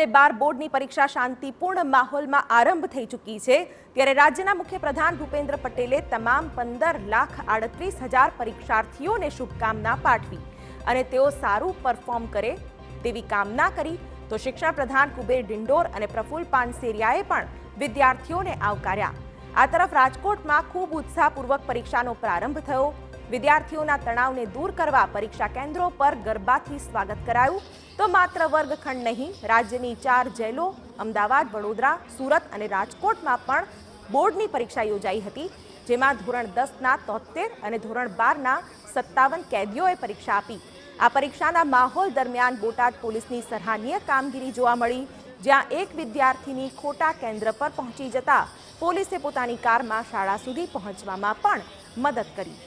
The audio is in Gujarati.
અને 12 બોર્ડની પરીક્ષા શાંતિપૂર્ણ માહોલમાં આરંભ થઈ ચૂકી છે ત્યારે રાજ્યના મુખ્યપ્રધાન ભૂપેન્દ્ર પટેલે તમામ 15,38,000 પરીક્ષાર્થીઓને શુભકામના પાઠવી અને તેઓ સારું પરફોર્મ કરે તેવી કામના કરી તો શિક્ષણ પ્રધાન કુબેર ડિંડોર અને પ્રફુલ્લ પાનસેરિયાએ પણ વિદ્યાર્થીઓને આવકાર્યા। આ તરફ રાજકોટમાં ખૂબ ઉત્સાહપૂર્વક પરીક્ષાનો પ્રારંભ થયો। વિદ્યાર્થીઓના તણાવને દૂર કરવા પરીક્ષા કેન્દ્રો પર ગરબાથી સ્વાગત કરાયું તો માત્ર વર્ગખંડ નહીં, રાજ્યની 4 જેલો અમદાવાદ, વડોદરા, સુરત અને રાજકોટમાં પણ બોર્ડની પરીક્ષા યોજાઈ હતી, જેમાં ધોરણ 10ના 73 અને ધોરણ 12ના 57 કેદીઓએ પરીક્ષા આપી। આ પરીક્ષાના માહોલ દરમિયાન બોટાદ પોલીસની સરાહનીય કામગીરી જોવા મળી, જ્યાં એક વિદ્યાર્થીની ખોટા કેન્દ્ર પર પહોંચી જતા પોલીસે પોતાની કારમાં શાળા સુધી પહોંચવામાં પણ મદદ કરી।